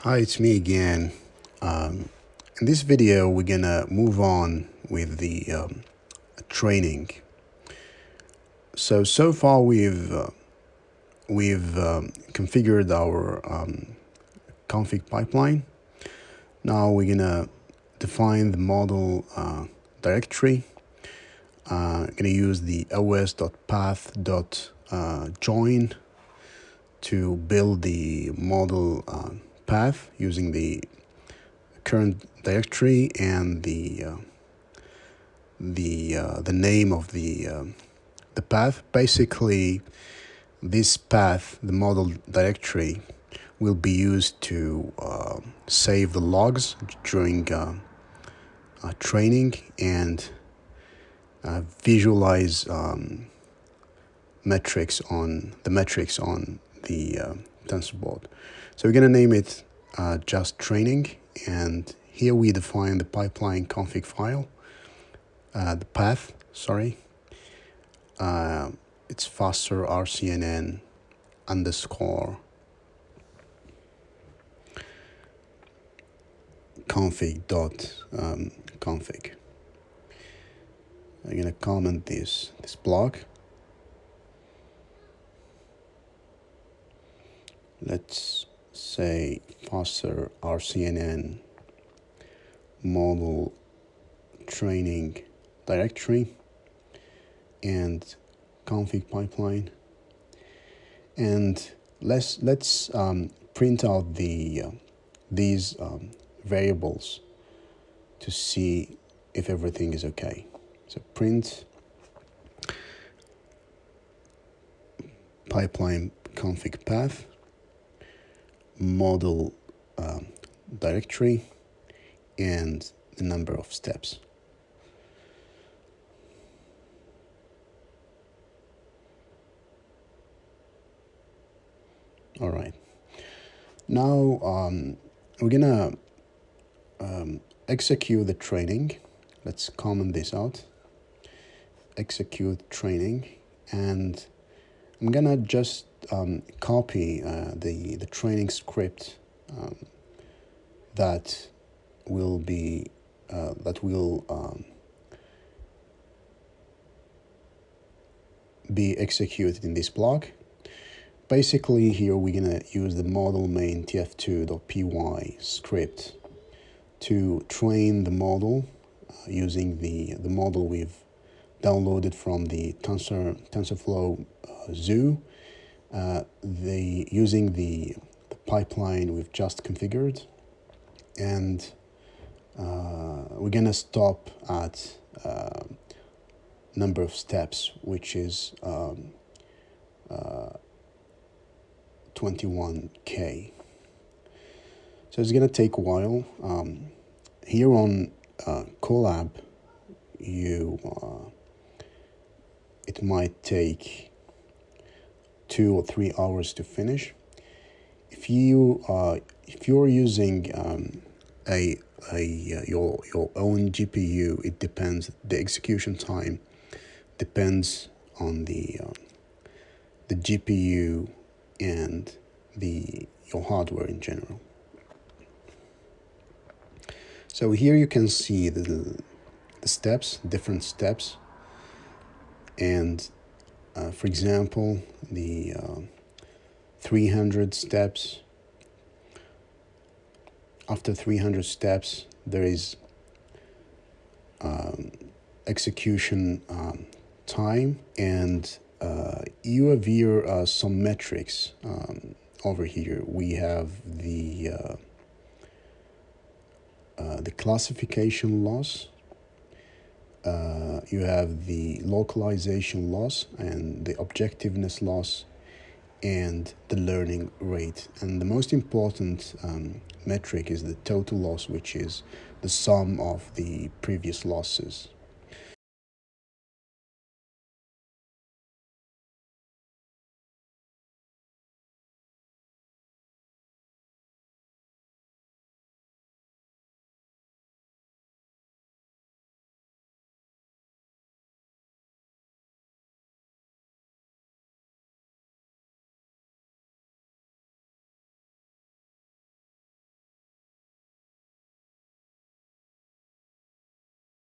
Hi, it's me again. In this video, we're gonna move on with the training. So far we've configured our config pipeline. Now we're gonna define the model directory. Gonna use the os.path.join to build the model path using the current directory and the name of the path. Basically, this path, the model directory, will be used to save the logs during training and visualize metrics on the TensorBoard. So we're going to name it just training, and here we define the pipeline config file, the path, sorry. It's faster rcnn underscore config dot config. I'm going to comment this block. Let's say faster rcnn model training directory and config pipeline, and let's print out these variables to see if everything is okay. So print pipeline config path model directory and the number of steps. All right. Now we're gonna execute the training. Let's comment this out. Execute training, and I'm gonna just copy the training script that will be be executed in this block. Basically, here we're gonna use the model main tf2.py script to train the model using the model we've downloaded from the Tensorflow zoo. Using the pipeline we've just configured, and we're gonna stop at number of steps, which is 21k. So it's gonna take a while. Here on Colab, it might take 2 or 3 hours to finish. If you're using your own GPU, it depends. The execution time depends on the GPU and your hardware in general. So here you can see the steps, different steps, and for example, the 300 steps. After 300 steps, there is execution time, and you have here some metrics. Over here we have the classification loss, you have the localization loss and the objectiveness loss and the learning rate. And the most important metric is the total loss, which is the sum of the previous losses.